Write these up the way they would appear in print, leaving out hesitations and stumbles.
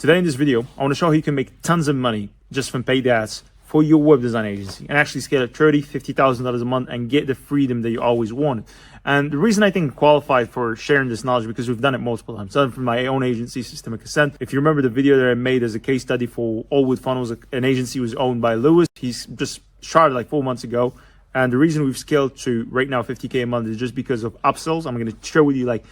Today in this video, I want to show how you can make tons of money just from paid ads for your web design agency and actually scale it $30,000, $50,000 a month and get the freedom that you always wanted. And the reason I think I'm qualified for sharing this knowledge because we've done it multiple times. I've done it from my own agency, Systemic Ascent. If you remember the video that I made as a case study for Allwood Funnels, an agency was owned by Lewis. He's just started like 4 months ago. And the reason we've scaled to right now 50K a month is just because of upsells. I'm going to share with you like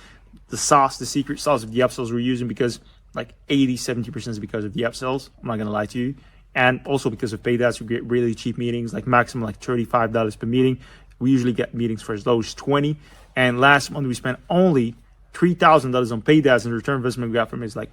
the sauce, the secret sauce of the upsells we're using, because like 80-70% is because of the upsells. I'm not going to lie to you. And also because of paid ads, we get really cheap meetings, like maximum like $35 per meeting. We usually get meetings for as low as 20. And last month we spent only $3,000 on paid ads, and the return investment we got from it is like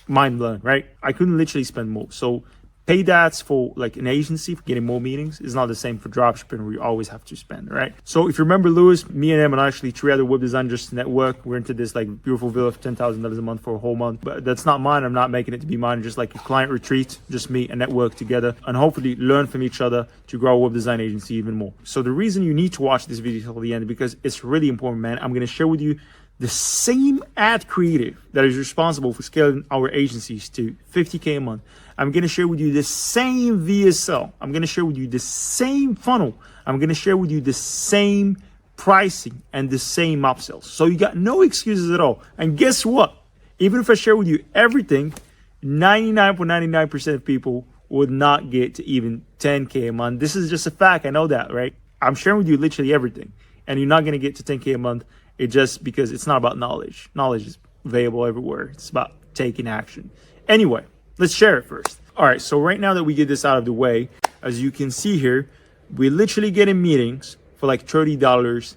mind blowing, right? I couldn't literally spend more. So paid ads for like an agency for getting more meetings is not the same for dropshipping, where you always have to spend, right? So if you remember Lewis, me and him and actually 3 other web designers network, we're into this like beautiful villa for $10,000 a month for a whole month. But that's not mine. I'm not making it to be mine. Just like a client retreat, just me and network together and hopefully learn from each other to grow a web design agency even more. So the reason you need to watch this video till the end, because it's really important, man. I'm going to share with you the same ad creative that is responsible for scaling our agencies to 50K a month. I'm going to share with you the same VSL. I'm going to share with you the same funnel. I'm going to share with you the same pricing and the same upsells. So you got no excuses at all. And guess what? Even if I share with you everything, 99.99% of people would not get to even 10K a month. This is just a fact. I know that, right? I'm sharing with you literally everything. And you're not going to get to 10K a month. It's just because it's not about knowledge. Knowledge is available everywhere. It's about taking action. Anyway, let's share it first. All right, so right now that we get this out of the way, as you can see here, we're literally getting meetings for like $30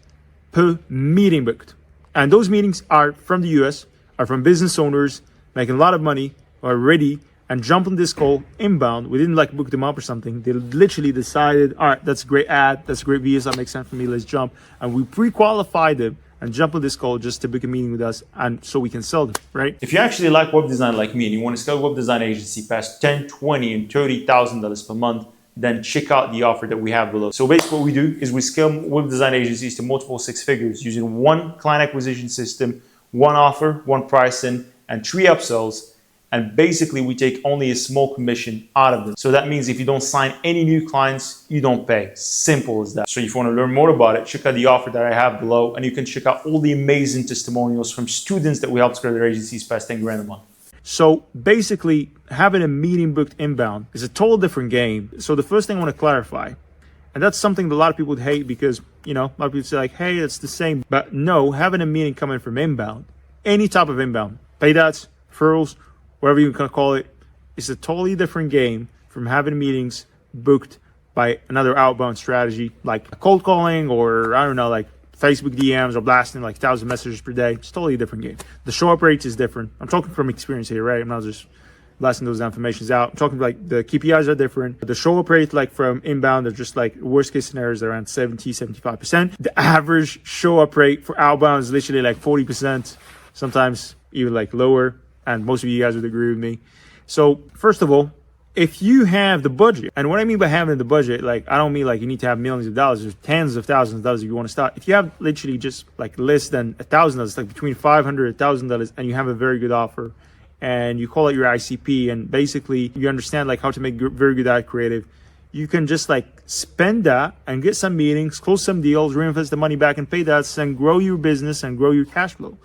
per meeting booked. And those meetings are from the US, are from business owners making a lot of money, are ready and jump on this call inbound. We didn't like book them up or something. They literally decided, all right, that's a great ad, that's a great VS, that makes sense for me, let's jump. And we pre-qualified them and jump on this call just to book a meeting with us, and so we can sell them, right? If you actually like web design like me and you want to scale a web design agency past $10,000, $20,000 and $30,000 per month, then check out the offer that we have below. So basically what we do is we scale web design agencies to multiple 6 figures using one client acquisition system, one offer, one pricing, and 3 upsells. And basically we take only a small commission out of them. So that means if you don't sign any new clients, you don't pay. Simple as that. So if you want to learn more about it, check out the offer that I have below, and you can check out all the amazing testimonials from students that we helped scale their agencies past 10 grand a month. So basically having a meeting booked inbound is a total different game. So the first thing I want to clarify, and that's something that a lot of people would hate because, you know, a lot of people say like, hey, it's the same. But no, having a meeting coming from inbound, any type of inbound, paid ads, referrals, whatever you can call it, is a totally different game from having meetings booked by another outbound strategy like cold calling, or I don't know, like Facebook DMs or blasting like 1,000 messages per day. It's totally a different game. The show up rates is different. I'm talking from experience here, right? I'm not just blasting those informations out. I'm talking like the KPIs are different. The show up rate like from inbound are just like worst case scenarios around 70-75%. The average show up rate for outbound is literally like 40%, sometimes even like lower. And most of you guys would agree with me. So first of all, if you have the budget, and what I mean by having the budget, like I don't mean like you need to have millions of dollars, there's tens of thousands of dollars if you want to start. If you have literally just like less than $1,000, like between $500 and $1,000, and you have a very good offer, and you call it your ICP, and basically you understand like how to make very good ad creative, you can just like spend that and get some meetings, close some deals, reinvest the money back and pay that, and grow your business and grow your cash flow.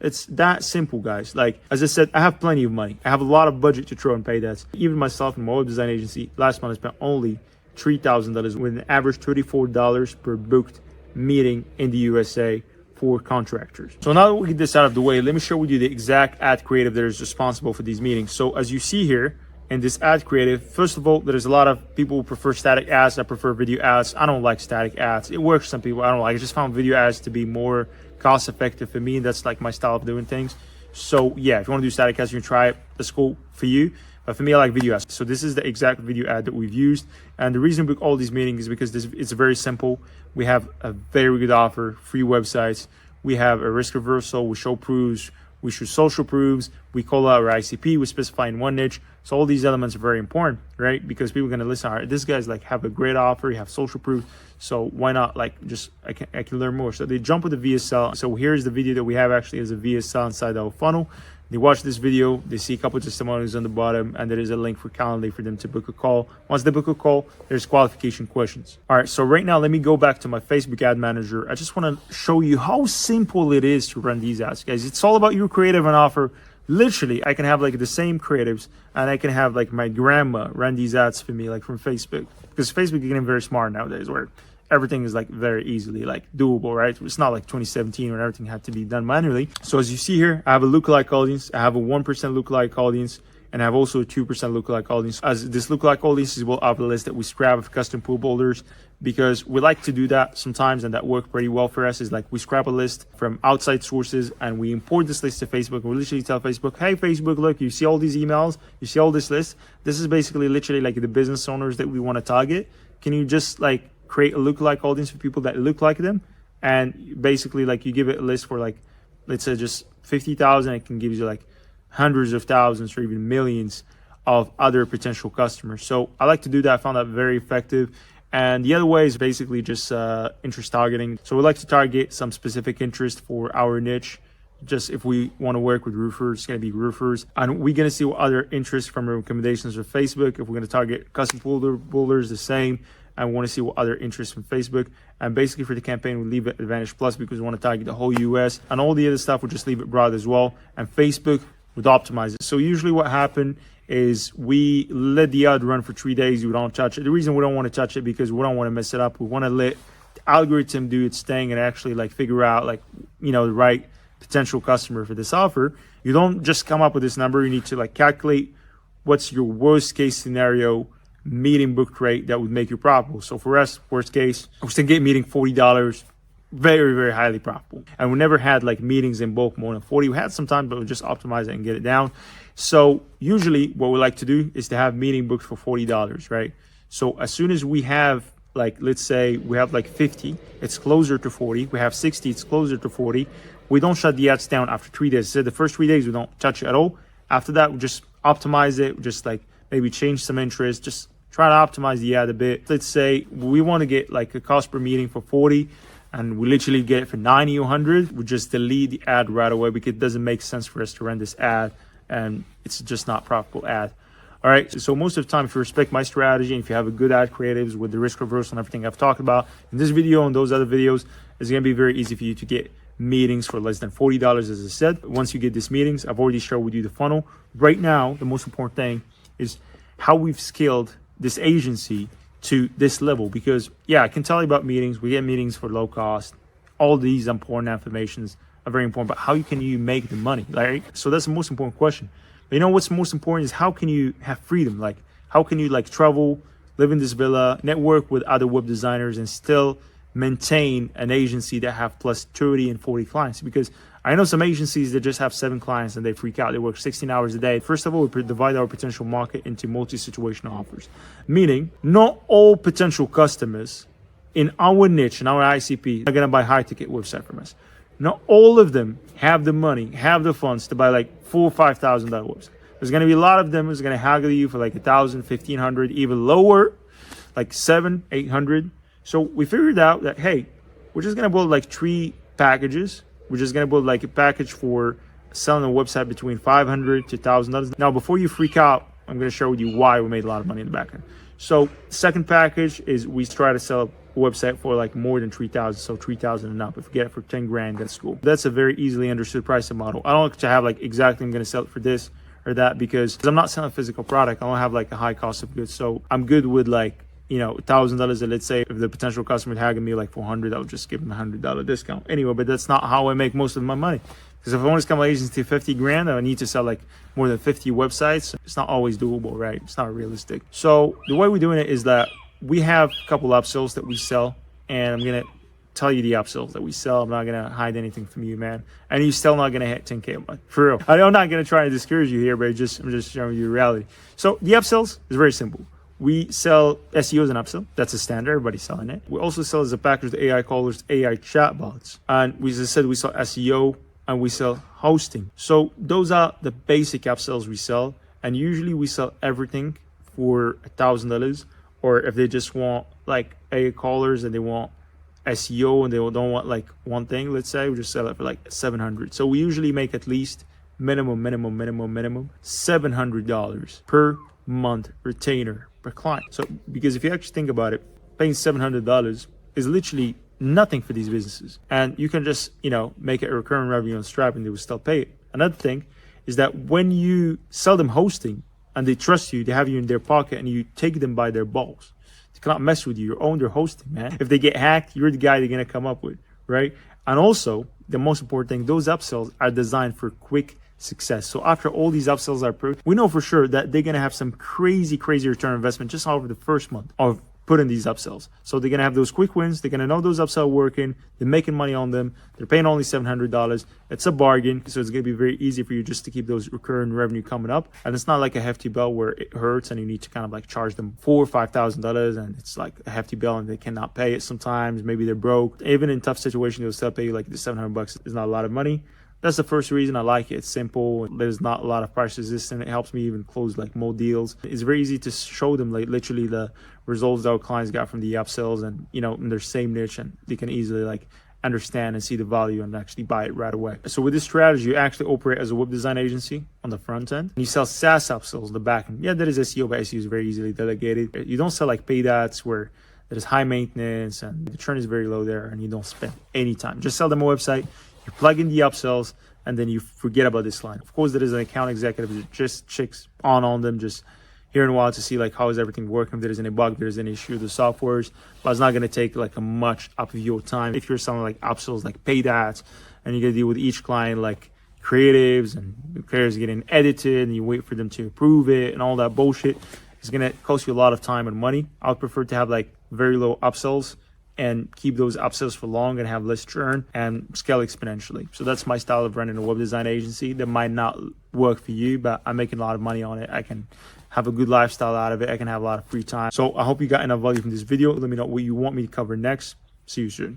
It's that simple, guys. Like, as I said, I have plenty of money. I have a lot of budget to throw in paid ads. Even myself in my web design agency, last month I spent only $3,000 with an average $34 per booked meeting in the USA for contractors. So now that we get this out of the way, let me share with you the exact ad creative that is responsible for these meetings. So as you see here in this ad creative, first of all, there's a lot of people who prefer static ads. I prefer video ads. I don't like static ads. It works for some people. I don't like it. I just found video ads to be more cost effective for me. That's like my style of doing things. So yeah, if you want to do static ads, you can try it. That's cool for you. But for me, I like video ads. So this is the exact video ad that we've used. And the reason we book all these meetings is because it's very simple. We have a very good offer, free websites. We have a risk reversal. We show proofs. We show social proofs. We call out our ICP. We specify in one niche. So all these elements are very important, right? Because people are going to listen, all right, this guy's like have a great offer. You have social proof. So why not like just, I can learn more. So they jump with the VSL. So here's the video that we have actually as a VSL inside our funnel. They watch this video, they see a couple of testimonials on the bottom, and there is a link for Calendly for them to book a call. Once they book a call, there's qualification questions. All right, so right now, let me go back to my Facebook ad manager. I just want to show you how simple it is to run these ads, guys. It's all about your creative and offer. Literally, I can have like the same creatives, and I can have like my grandma run these ads for me, like from Facebook, because Facebook is getting very smart nowadays, where everything is like very easily like doable, right? It's not like 2017 when everything had to be done manually. So as you see here, I have a lookalike audience, I have a 1% lookalike audience, and I have also a 2% lookalike audience. As this lookalike audience is built off a list that we scrap of custom pool builders, because we like to do that sometimes, and that worked pretty well for us. Is like we scrap a list from outside sources and we import this list to Facebook. We literally tell Facebook, hey Facebook, look, you see all these emails, you see all this list, this is basically literally like the business owners that we want to target. Can you just like create a lookalike audience for people that look like them? And basically like you give it a list for like, let's say just 50,000, it can give you like hundreds of thousands or even millions of other potential customers. So I like to do that. I found that very effective. And the other way is basically just interest targeting. So we like to target some specific interest for our niche. Just if we want to work with roofers, it's going to be roofers. And we're going to see what other interest from recommendations of Facebook. If we're going to target custom builders, the same. And we want to see what other interests from Facebook. And basically for the campaign, we leave it Advantage Plus because we want to target the whole US. And all the other stuff, we'll just leave it broad as well. And Facebook would optimize it. So usually what happened is we let the ad run for 3 days. We don't touch it. The reason we don't want to touch it because we don't want to mess it up. We want to let the algorithm do its thing and actually like figure out like, you know, the right potential customer for this offer. You don't just come up with this number. You need to like calculate what's your worst case scenario meeting booked rate that would make you profitable. So for us, worst case, I was thinking get meeting $40, very, very highly profitable. And we never had like meetings in bulk more than 40. We had some time, but we just optimize it and get it down. So usually what we like to do is to have meeting booked for $40, right? So as soon as we have like, let's say we have like 50, it's closer to 40. We have 60, it's closer to 40. We don't shut the ads down after 3 days. So the first 3 days, we don't touch it at all. After that, we just optimize it. We just like maybe change some interest, just try to optimize the ad a bit. Let's say we want to get like a cost per meeting for 40 and we literally get it for 90 or 100. We just delete the ad right away because it doesn't make sense for us to run this ad and it's just not profitable ad. All right, so most of the time, if you respect my strategy and if you have a good ad creatives with the risk reversal and everything I've talked about in this video and those other videos, it's going to be very easy for you to get meetings for less than $40, as I said. Once you get these meetings, I've already shared with you the funnel. Right now, the most important thing is how we've scaled this agency to this level, because yeah, I can tell you about meetings. We get meetings for low cost. All these important affirmations are very important, but how can you make the money? Like, so that's the most important question. But you know what's most important is how can you have freedom? Like, how can you like travel, live in this villa, network with other web designers, and still maintain an agency that have plus 30 and 40 clients? Because I know some agencies that just have 7 clients and they freak out. They work 16 hours a day. First of all, we divide our potential market into multi-situational offers, meaning not all potential customers in our niche, in our ICP, are going to buy high-ticket website from us. Not all of them have the money, have the funds to buy like $4,000 or $5,000 website. There's going to be a lot of them who's going to haggle you for like 1,000, 1,500, even lower, like 700, 800. So we figured out that, hey, we're just going to build like 3 packages. We're just going to build like a package for selling a website between $500 to $1,000. Now, before you freak out, I'm going to share with you why we made a lot of money in the back end. So second package is we try to sell a website for like more than 3,000, so 3,000 and up. If you get it for 10 grand, that's cool. That's a very easily understood pricing model. I don't like to have like exactly I'm going to sell it for this or that because I'm not selling a physical product. I don't have like a high cost of goods. So I'm good with like, you know, $1,000. And let's say if the potential customer tagging me like 400, I'll just give them $100 discount anyway. But that's not how I make most of my money. Because if I want to scale my agency to 50 grand, I need to sell like more than 50 websites. It's not always doable, right? It's not realistic. So the way we're doing it is that we have a couple upsells that we sell, and I'm going to tell you the upsells that we sell. I'm not going to hide anything from you, man. And you're still not going to hit 10K a month. For real. I'm not going to try to discourage you here, but I'm just showing you reality. So the upsells is very simple. We sell SEO as an upsell. That's a standard. Everybody's selling it. We also sell as a package the AI callers, AI chatbots. And we just said we sell SEO and we sell hosting. So those are the basic upsells we sell. And usually we sell everything for $1,000. Or if they just want like AI callers and they want SEO and they don't want like one thing, let's say, we just sell it for like 700. So we usually make at least minimum $700 per month retainer per client. So because if you actually think about it, paying $700 is literally nothing for these businesses, and you can just make it a recurring revenue on Stripe and they will still pay it. Another thing is that when you sell them hosting and they trust you, they have you in their pocket and you take them by their balls. They cannot mess with you. You own their hosting, man. If they get hacked, you're the guy they're gonna come up with, right? And also, the most important thing, those upsells are designed for quick success. So after all these upsells are approved, we know for sure that they're gonna have some crazy return on investment just over the first month of putting these upsells. So they're gonna have those quick wins. They're gonna know those upsells working. They're making money on them. They're paying only $700. It's a bargain. So it's gonna be very easy for you just to keep those recurring revenue coming up. And it's not like a hefty bill where it hurts and you need to kind of like charge them $4,000 or $5,000 and it's like a hefty bill and they cannot pay it sometimes. Maybe they're broke. Even in tough situations, they'll still pay you like the $700 is not a lot of money. That's the first reason I like it. It's simple. There's not a lot of price resistance. It helps me even close like more deals. It's very easy to show them like literally the results that our clients got from the upsells and in their same niche, and they can easily like understand and see the value and actually buy it right away. So with this strategy, you actually operate as a web design agency on the front end. And you sell SaaS upsells on the back end. Yeah, that is SEO, but SEO is very easily delegated. You don't sell like paid ads where there's high maintenance and the churn is very low there and you don't spend any time. Just sell them a website. You plug in the upsells and then you forget about this line. Of course, there is an account executive that just checks on them, just here and a while to see like how is everything working, if there's any bug, if there's any issue with the softwares. But it's not going to take like a much up of your time. If you're selling like upsells, like paid ads, and you got to deal with each client like creatives and the creatives getting edited and you wait for them to approve it and all that bullshit, it's going to cost you a lot of time and money. I would prefer to have like very low upsells and keep those upsells for long and have less churn and scale exponentially. So that's my style of running a web design agency. That might not work for you, but I'm making a lot of money on it. I can have a good lifestyle out of it. I can have a lot of free time. So I hope you got enough value from this video. Let me know what you want me to cover next. See you soon.